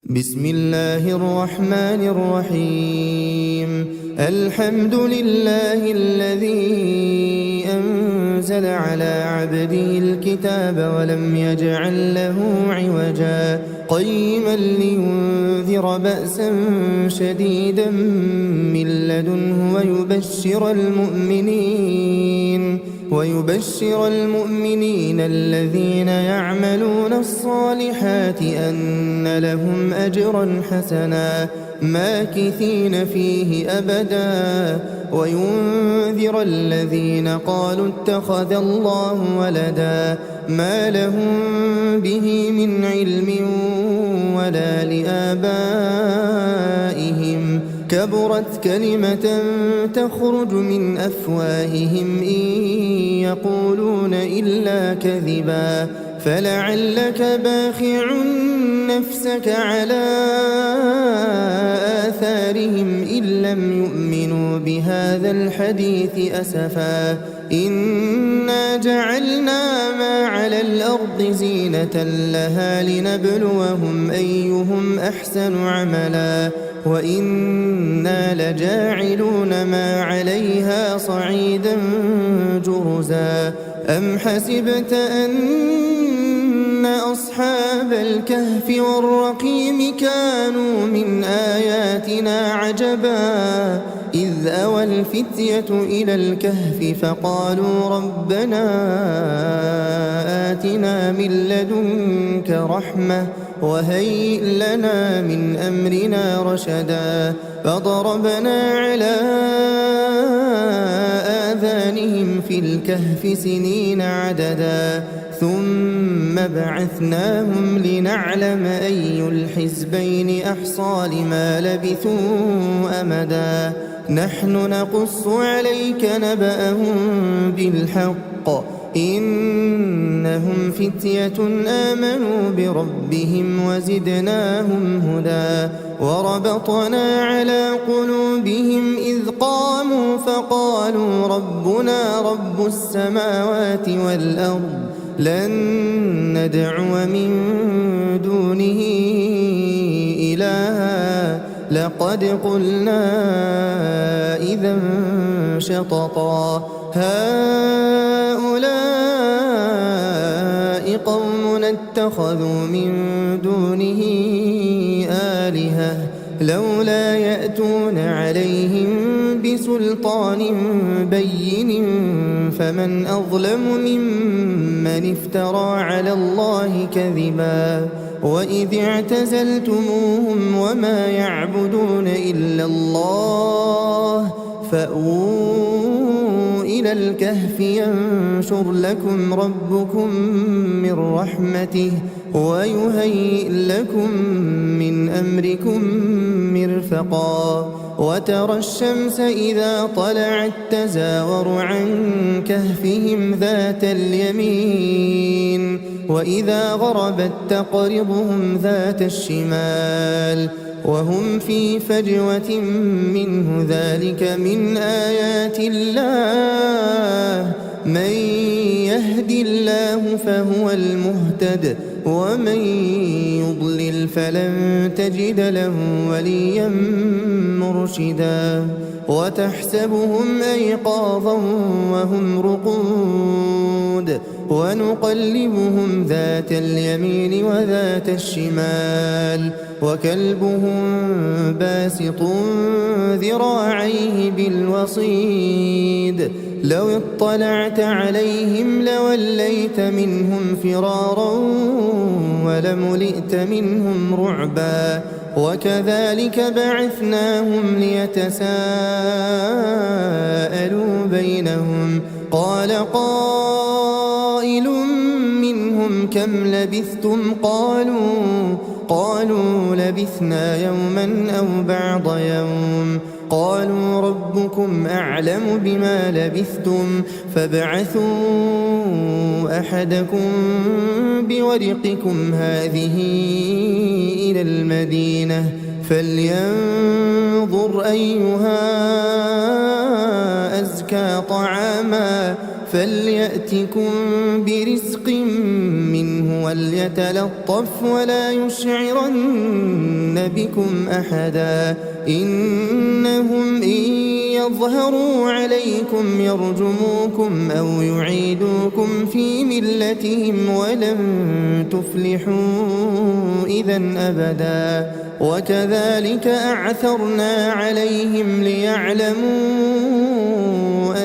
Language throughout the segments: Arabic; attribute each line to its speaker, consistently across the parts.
Speaker 1: بسم الله الرحمن الرحيم. الحمد لله الذي أنزل على عبده الكتاب ولم يجعل له عوجا قيما لينذر بأسا شديدا من لدنه ويبشر المؤمنين الذين يعملون الصالحات أن لهم أجرا حسنا ماكثين فيه أبدا وينذر الذين قالوا اتخذ الله ولدا ما لهم به من علم ولا لآبائهم كبرت كلمة تخرج من أفواههم إن يقولون إلا كذبا فلعلك باخع نفسك على آثارهم إن لم يؤمنوا بهذا الحديث أسفا إنا جعلنا ما على الأرض زينة لها لنبلوهم أيهم أحسن عملا وإنا لجاعلون ما عليها صعيدا جرزا أم حسبت أن أصحاب الكهف والرقيم كانوا من آياتنا عجبا إذ أوى الفتية إلى الكهف فقالوا ربنا آتنا من لدنك رحمة وهيئ لنا من أمرنا رشدا فضربنا على آذانهم في الكهف سنين عددا ثم بعثناهم لنعلم أي الحزبين أحصى لما لبثوا أمدا نحن نقص عليك نبأهم بالحق إنهم فتية آمنوا بربهم وزدناهم هدى وربطنا على قلوبهم إذ قاموا فقالوا ربنا رب السماوات والأرض لن ندعو من دونه إلها لقد قلنا إذا شططا هؤلاء قوم اتخذوا من دونه آلهة لولا يأتون عليهم بسلطان بين فمن أظلم ممن افترى على الله كذبا وإذ اعتزلتموهم وما يعبدون إلا الله فأووا إلى الكهف ينشر لكم ربكم من رحمته ويهيئ لكم من أمركم مرفقا وترى الشمس إذا طلعت تزاور عن كهفهم ذات اليمين وإذا غربت تقرضهم ذات الشمال وهم في فجوة منه ذلك من آيات الله من يهد الله فهو المهتد ومن يضلل فلن تجد له وليا مرشدا وتحسبهم أيقاظا وهم رقود ونقلبهم ذات اليمين وذات الشمال وكلبهم باسط ذراعيه بالوصيد لو اطلعت عليهم لوليت منهم فرارا ولملئت منهم رعبا وكذلك بعثناهم ليتساءلوا بينهم قال قائل منهم كم لبثتم قالوا لبثنا يوما أو بعض يوم قالوا ربكم أعلم بما لبثتم فابعثوا أحدكم بورقكم هذه إلى المدينة فلينظر أيها أزكى طعاما فليأتكم برزق منه وليتلطف ولا يشعرن بكم أحدا إنهم إن يظهروا عليكم يرجموكم أو يعيدوكم في ملتهم ولن تفلحوا إذا أبدا وكذلك أعثرنا عليهم ليعلموا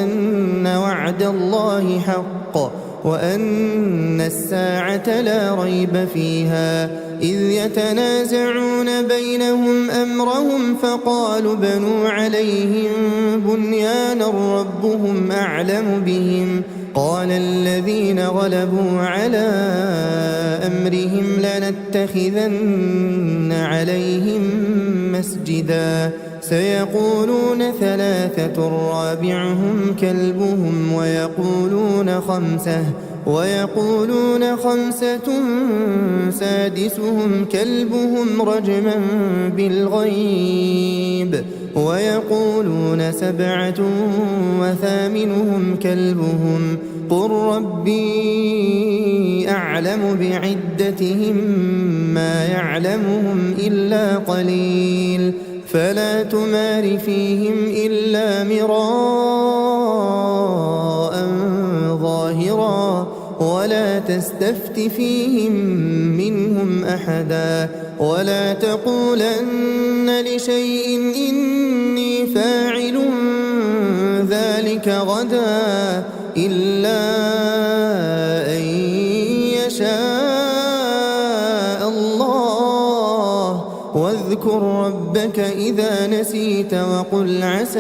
Speaker 1: أن وعد الله حق وأن الساعة لا ريب فيها إذ يتنازعون بينهم أمرهم فقالوا بنوا عليهم بنيانا ربهم أعلم بهم قال الذين غلبوا على أمرهم لنتخذن عليهم مسجدا سيقولون ثلاثة رابعهم كلبهم ويقولون خمسة سادسهم كلبهم رجما بالغيب ويقولون سبعة وثامنهم كلبهم قل ربي أعلم بعدتهم ما يعلمهم إلا قليل فلا تمار فيهم إلا مراء ظاهرا ولا تستفت فيهم منهم أحدا ولا تقولن لشيء إني فاعل ذلك غدا إلا أن يشاء الله واذكر ربك إذا نسيت وقل عسى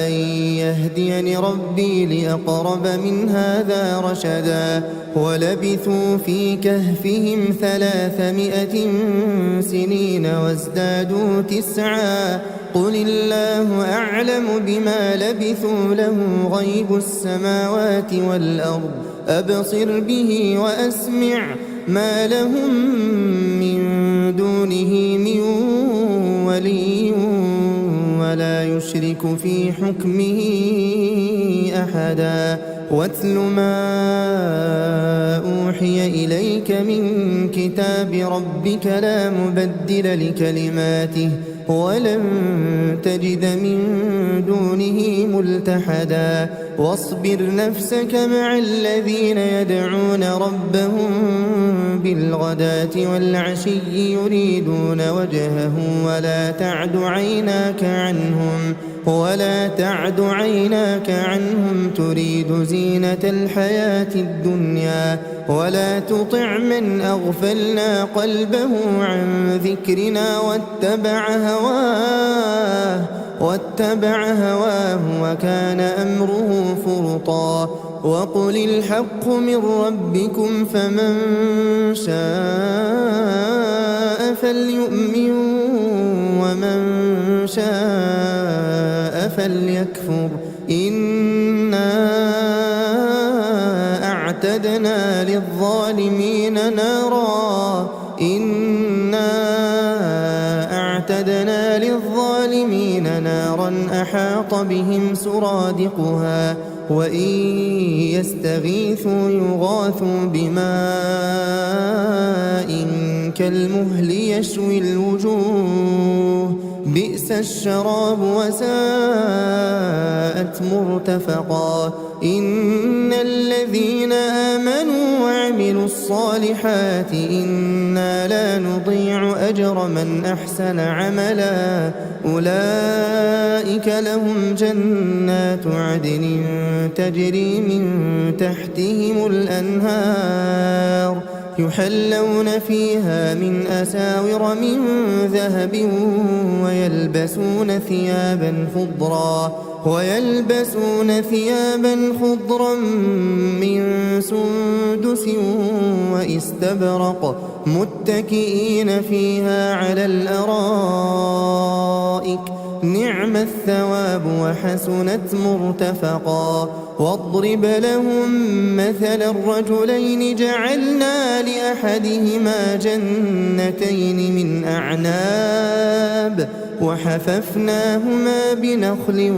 Speaker 1: أن يهديني ربي لأقرب من هذا رشدا ولبثوا في كهفهم 300 سنين وازدادوا 9 قل الله أعلم بما لبثوا له غيب السماوات والأرض أبصر به وأسمع ما لهم من دونه من ولي ولا يشرك في حكمه أحدا واتل ما أوحي إليك من كتاب ربك لا مبدل لكلماته ولن تجد من دونه ملتحدا واصبر نفسك مع الذين يدعون ربهم بالغداة والعشي يريدون وجهه ولا تعد عيناك عنهم تريد زينة الحياة الدنيا ولا تطع من أغفلنا قلبه عن ذكرنا واتبع هواه وكان أمره فرطا وقل الحق من ربكم فمن شاء فليؤمن ومن شاء فليكفر إنا أعتدنا للظالمين نارا أحاط بهم سرادقها وإن يستغيثوا يغاثوا بماء كالمهل يشوي الوجوه بئس الشراب وساءت مرتفقا إن الذين آمنوا وعملوا الصالحات إنا لا نضيع أجر من أحسن عملا أولئك لهم جنات عدن تجري من تحتهم الأنهار يحلون فيها من أساور من ذهب ويلبسون ثيابا خضرا من سندس واستبرق متكئين فيها على الأرائك نعم الثواب وحسنت مرتفقا واضرب لهم مثل الرجلين جعلنا لأحدهما جنتين من أعناب وحففناهما بنخل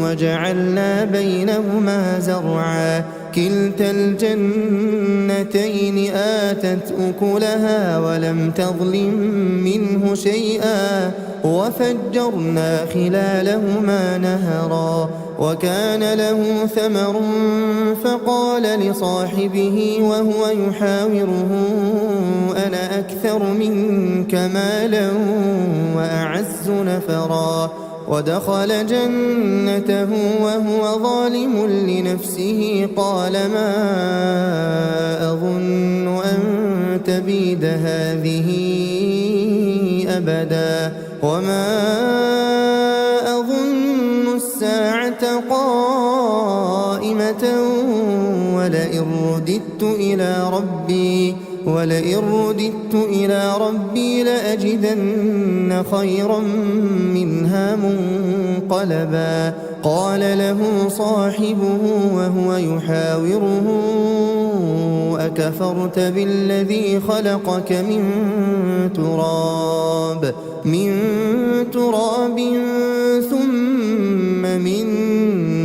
Speaker 1: وجعلنا بينهما زرعا كلتا الجنتين آتت أكلها ولم تظلم منه شيئا وفجرنا خلالهما نهرا وكان له ثمر فقال لصاحبه وهو يحاوره أنا أكثر منك مالا وأعز نفرا ودخل جنته وهو ظالم لنفسه قال ما أظن أن تبيد هذه أبدا وما أظن الساعة قائمة ولئن رددت إلى ربي لأجدن خيرا منها منقلبا قال له صاحبه وهو يحاوره أكفرت بالذي خلقك من تراب ثم من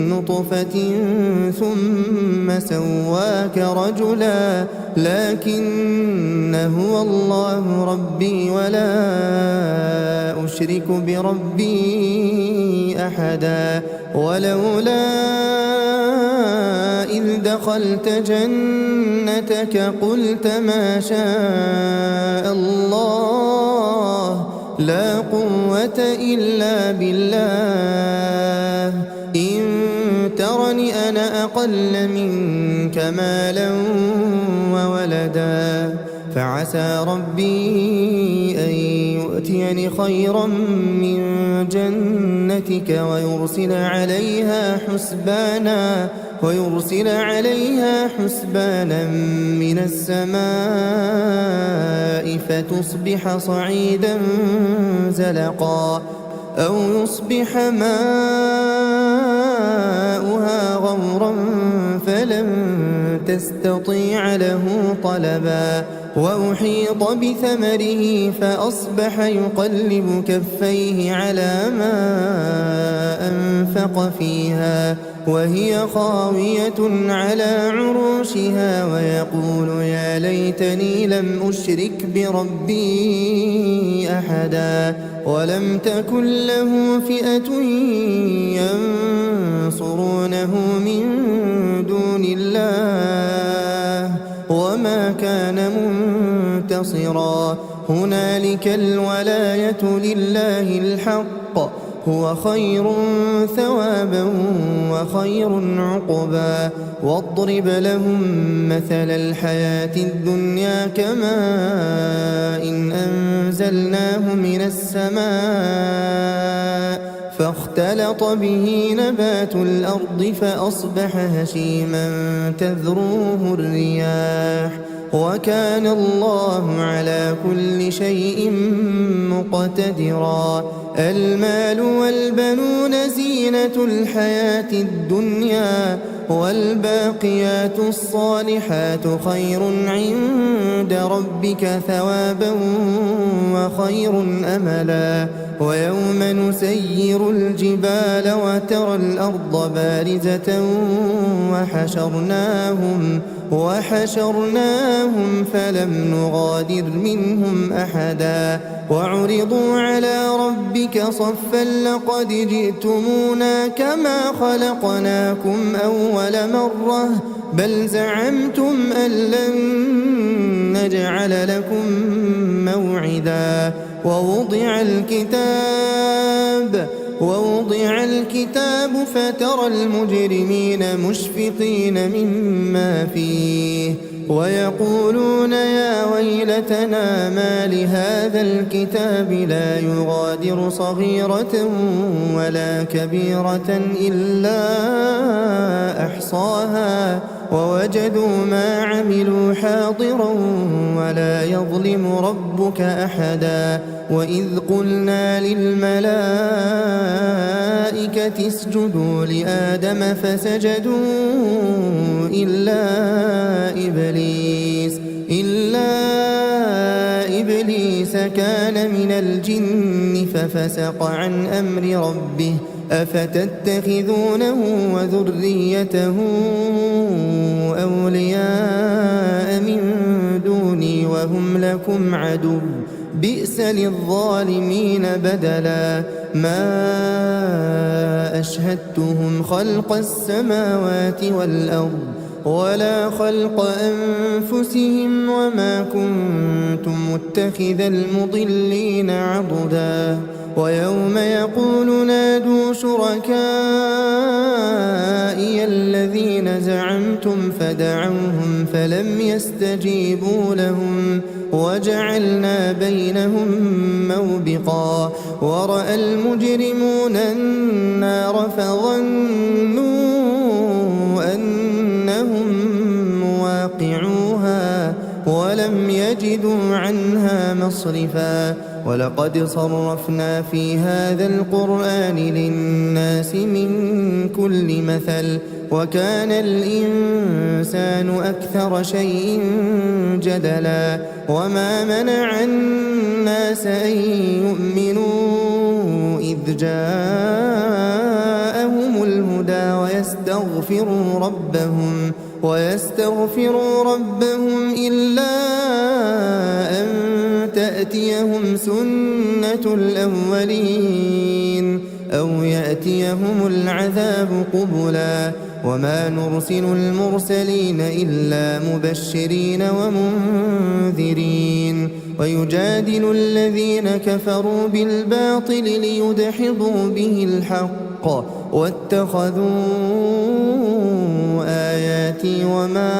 Speaker 1: نطفة ثم سواك رجلا لكن هو الله ربي ولا أشرك بربي أحدا ولولا إذ دخلت جنتك قلت ما شاء الله لا قوة إلا بالله إن ترني أنا أقل منك مالا وولدا فعسى ربي أن يؤتيني خيرا من جنتك ويرسل عليها حسبانا من السماء فتصبح صعيدا زلقا أو يصبح ماؤها غورا فلن تستطيع له طلبا وأحيط بثمره فأصبح يقلب كفيه على ما أنفق فيها وهي خاوية على عروشها ويقول يا ليتني لم أشرك بربي أحدا ولم تكن له فئة ينصرونه من دون الله وما كان منتصرا هنالك الولاية لله الحق هو خير ثوابا وخير عقبا واضرب لهم مثل الحياة الدنيا كماء إن أنزلناه من السماء فاختلط به نبات الأرض فأصبح هشيما تذروه الرياح وكان الله على كل شيء مقتدرا المال والبنون زينة الحياة الدنيا والباقيات الصالحات خير عند ربك ثوابا وخير أملا ويوم نسير الجبال وترى الأرض بارزة وحشرناهم فلم نغادر منهم أحدا وعرضوا على ربك صفا لقد جئتمونا كما خلقناكم أول مرة بل زعمتم أن لن نجعل لكم موعدا ووضع الكتاب فترى المجرمين مشفقين مما فيه ويقولون يا ويلتنا ما لهذا الكتاب لا يغادر صغيرة ولا كبيرة إلا أحصاها ووجدوا ما عملوا حاضرا ولا يظلم ربك أحدا وإذ قلنا للملائكة اسجدوا لآدم فسجدوا إلا إبليس كان من الجن ففسق عن أمر ربه أفتتخذونه وذريته أولياء من دوني وهم لكم عدو بئس للظالمين بدلا ما أشهدتهم خلق السماوات والأرض ولا خلق أنفسهم وما كنت متخذ المضلين عضدا ويوم يقول نادوا شركائي الذين زعمتم فدعوهم فلم يستجيبوا لهم وجعلنا بينهم موبقا ورأى المجرمون النار فظنوا أنهم مواقعوها ولم يجدوا عنها مصرفا ولقد صرفنا في هذا القرآن للناس من كل مثل وكان الإنسان أكثر شيء جدلا وما منع الناس أن يؤمنوا إذ جاءهم الهدى ويستغفروا ربهم إلا أن تأتيهم سنة الأولين أو يأتيهم العذاب قبلا وما نرسل المرسلين إلا مبشرين ومنذرين ويجادل الذين كفروا بالباطل ليدحضوا به الحق واتخذوا آياتي وما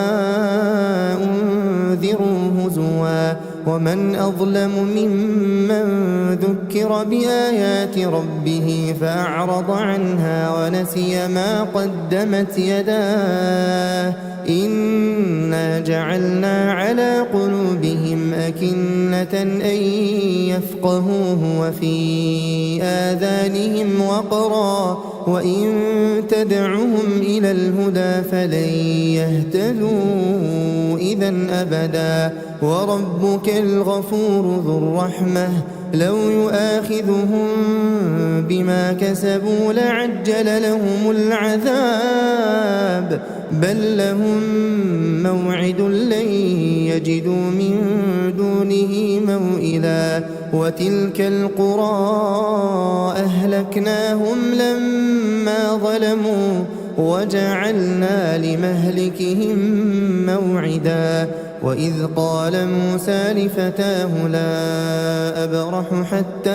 Speaker 1: أنذروا هزوا ومن أظلم ممن ذكر بآيات ربه فأعرض عنها ونسي ما قدمت يداه إنا جعلنا على قلوبهم أكنة أن يفقهوه وفي آذانهم وقرا وإن تدعهم إلى الهدى فلن يهتدوا إذا أبدا وربك الغفور ذو الرحمة لو يؤاخذهم بما كسبوا لعجل لهم العذاب بل لهم موعد لن يجدوا من دونه موئلا وتلك القرى أهلكناهم لما ظلموا وجعلنا لمهلكهم موعدا وإذ قال موسى لفتاه لا أبرح حتى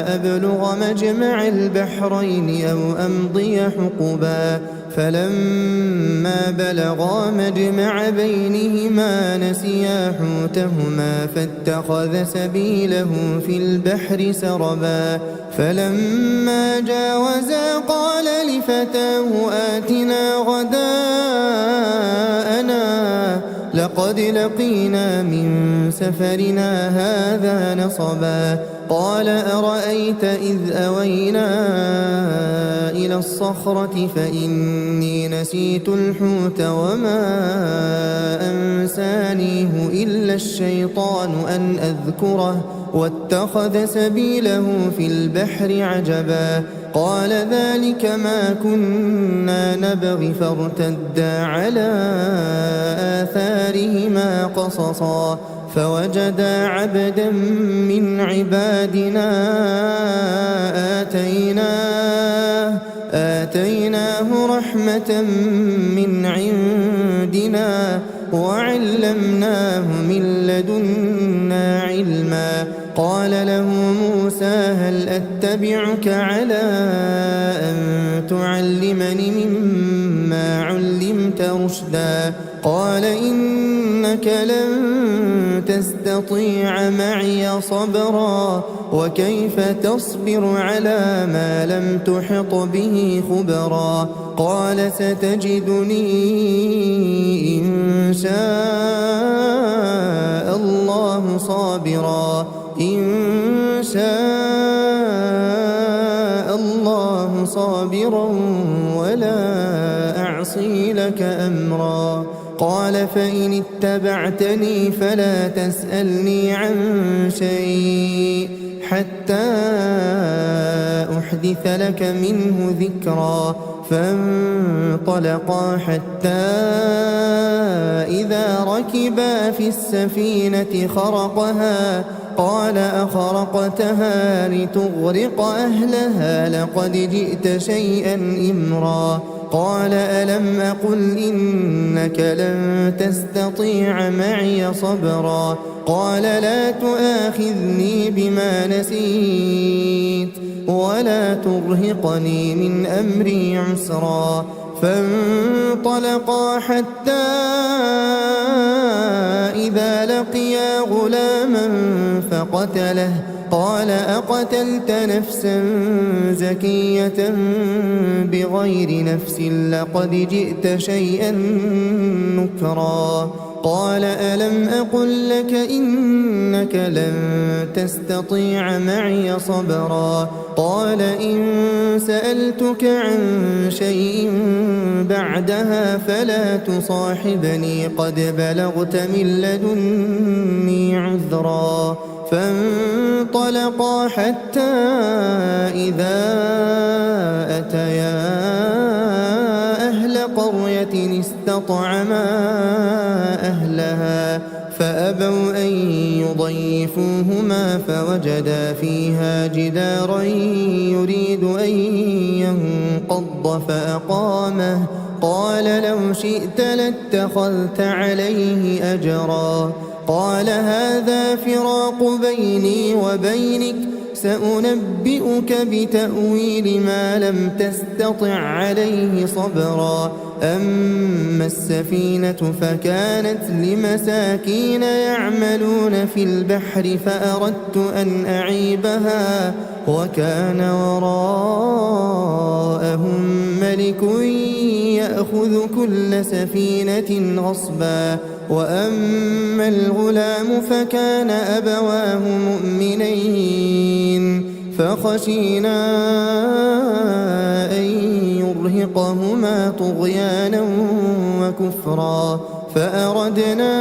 Speaker 1: أبلغ مجمع البحرين أو أمضي حقبا فلما بلغا مجمع بينهما نسيا حوتهما فاتخذ سبيله في البحر سربا فلما جاوزا قال لفتاه آتنا غداءنا لقد لقينا من سفرنا هذا نصبا قال أرأيت إذ أوينا إلى الصخرة فإني نسيت الحوت وما أنسانيه إلا الشيطان أن أذكره واتخذ سبيله في البحر عجبا قال ذلك ما كنا نبغي فارتدا على آثارهما قصصا فوجدا عبدا من عبادنا آتيناه رحمة من عندنا وعلمناه من لدنا علما قال له موسى هل أتبعك على أن تعلمني مما علمت رشدا قال إنك لن تستطيع معي صبرا وكيف تصبر على ما لم تحط به خبرا قال ستجدني إن شاء الله صابرا ولا أعصي لك أمرا قال فإن اتبعتني فلا تسألني عن شيء حتى أحدث لك منه ذكرا. فانطلقا حتى إذا ركبا في السفينة خرقها قال أخرقتها لتغرق أهلها لقد جئت شيئا إمرا. قال ألم أقل إنك لن تستطيع معي صبرا. قال لا تؤاخذني بما نسيت ولا ترهقني من أمري عسرا. فانطلقا حتى إذا لقيا غلاما فقتله قال أقتلت نفسا زكية بغير نفس لقد جئت شيئا نكرا. قال ألم أقل لك إنك لن تستطيع معي صبرا. قال إن سألتك عن شيء بعدها فلا تصاحبني قد بلغت من لدني عذرا. فانطلقا حتى إذا أتيا أهل قرية استطعما أهلها فأبوا أن يضيفوهما فوجدا فيها جدارا يريد أن ينقض فأقامه. قال لو شئت لاتخذت عليه أجرا. قال هذا فراق بيني وبينك سأنبئك بتأويل ما لم تستطع عليه صبرا. أما السفينة فكانت لمساكين يعملون في البحر فأردت أن أعيبها وكان وراءهم ملك يأخذ كل سفينة غصبا. وأما الغلام فكان أبواه مؤمنين فخشينا أن يرهقهما طغيانا وكفرا فأردنا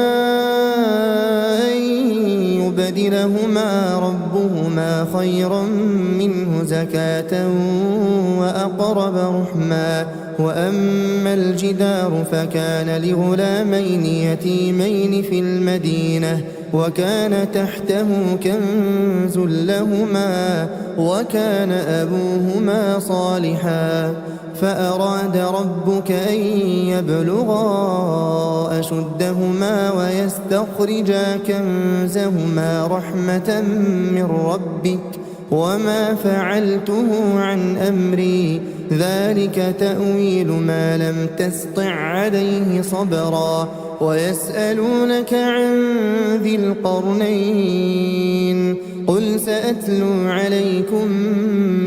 Speaker 1: أن يبدلهما ربهما خيرا منه زكاة وأقرب رحما. وأما الجدار فكان لغلامين يتيمين في المدينة وكان تحته كنز لهما وكان أبوهما صالحا فأراد ربك أن يبلغا أشدهما ويستخرجا كنزهما رحمة من ربك وما فعلته عن أمري ذلك تأويل ما لم تسطع عليه صبرا. ويسألونك عن ذي القرنين قل سأتلو عليكم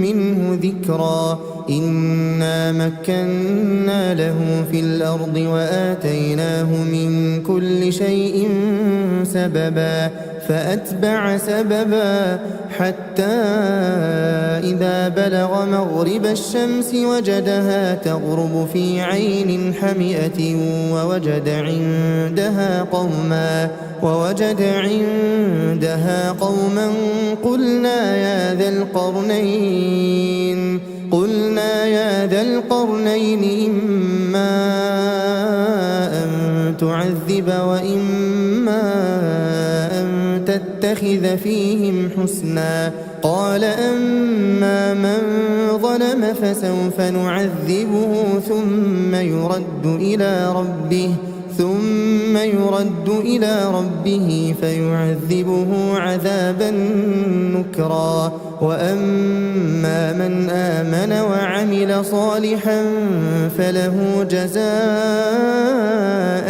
Speaker 1: منه ذكرا. إنا مكنا له في الأرض وآتيناه من كل شيء سببا فأتبع سببا حتى إذا بلغ مغرب الشمس وجدها تغرب في عين حمئة ووجد عندها قوما قلنا يا ذا القرنين إما أن تعذب وإما أن تتخذ فيهم حسنا. قال أما من ظلم فسوف نعذبه ثم يرد إلى ربه فيعذبه عذابا نكرا. وأما من آمن وعمل صالحا فله جزاء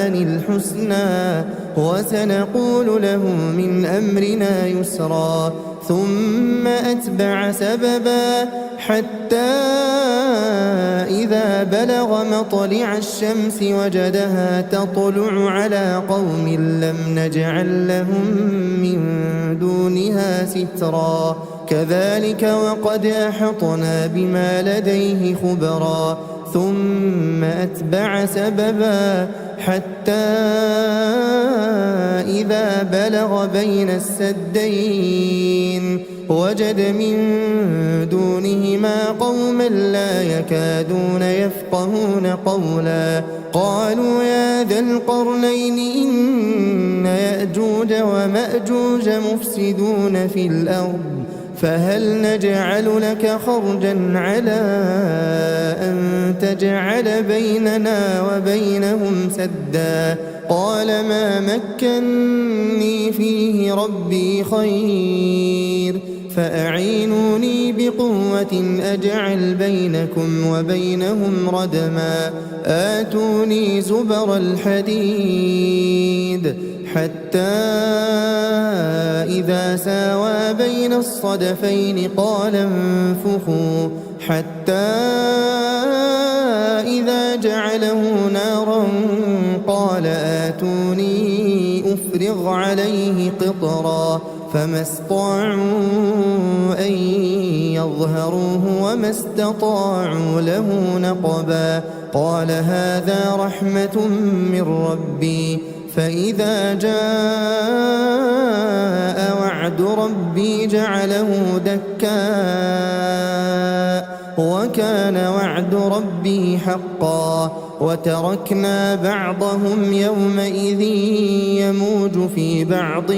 Speaker 1: الحسنى وسنقول له من أمرنا يسرا. ثم أتبع سببا حتى إذا بلغ مطلع الشمس وجدها تطلع على قوم لم نجعل لهم من دونها سترا. كذلك وقد أحطنا بما لديه خبرا. ثم أتبع سببا حتى إذا بلغ بين السدين وجد من دونهما قوما لا يكادون يفقهون قولا قالوا يا ذا القرنين إن يأجوج ومأجوج مفسدون في الأرض فهل نجعل لك خرجا على أن تجعل بيننا وبينهم سدا قال ما مكني فيه ربي خير فأعينوني بقوة أجعل بينكم وبينهم ردما آتوني زبر الحديد حتى إذا ساوى بين الصدفين قال انفخوا حتى إذا جعله نارا قال آتوني أفرغ عليه قطرا فما استطاعوا أن يظهروه وما استطاعوا له نقبا قال هذا رحمة من ربي فإذا جاء وعد ربي جعله دكاء وكان وعد ربي حقا وتركنا بعضهم يومئذ يموج في بعض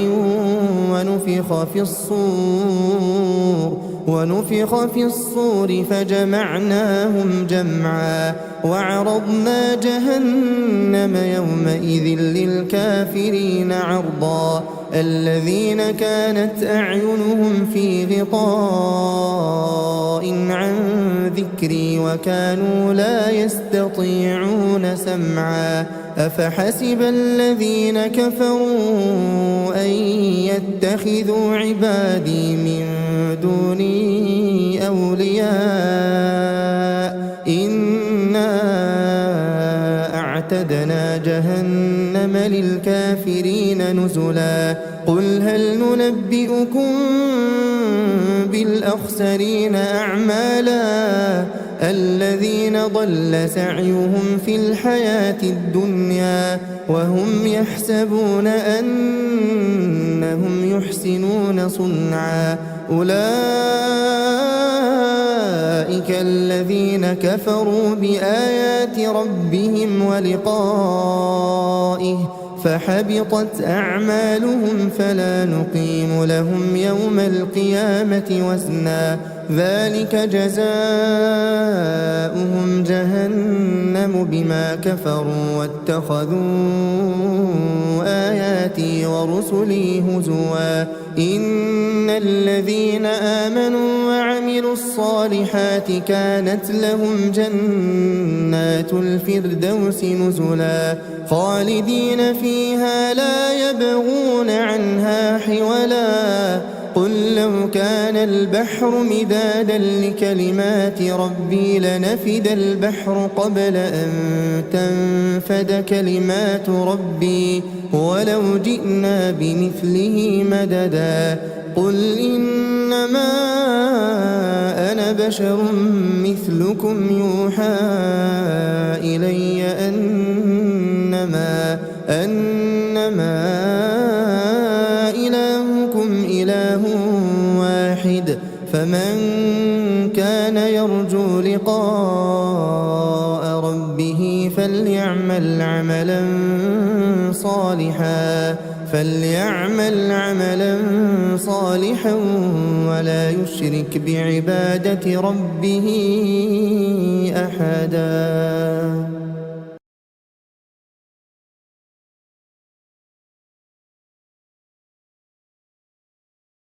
Speaker 1: ونفخ في الصور فجمعناهم جمعا وعرضنا جهنم يومئذ للكافرين عرضا الذين كانت أعينهم في غطاء عن ذكري وكانوا لا يستطيعون سمعا أفحسب الذين كفروا أن يتخذوا عبادي من دوني أولياء إنا أعتدنا جهنم للكافرين نزلا قل هل ننبئكم بالأخسرين أعمالا الذين ضل سعيهم في الحياة الدنيا وهم يحسبون أنهم يحسنون صنعا أولئك الذين كفروا بآيات ربهم ولقائه فحبطت أعمالهم فلا نقيم لهم يوم القيامة وزنا ذلك جزاؤهم جهنم بما كفروا واتخذوا آياتي ورسلي هزوا إن الذين آمنوا وعملوا الصالحات كانت لهم جنات الفردوس نزلا خالدين فيها لا يبغون عنها حولا قل لو كان البحر مدادا لكلمات ربي لنفد البحر قبل أن تنفد كلمات ربي ولو جئنا بمثله مددا قل إنما أنا بشر مثلكم يوحى إلي أنما إلهكم إله واحد فمن كان يرجو لقاء ربه فليعمل عملا صالحا ولا يشرك بعبادة ربه أحدا.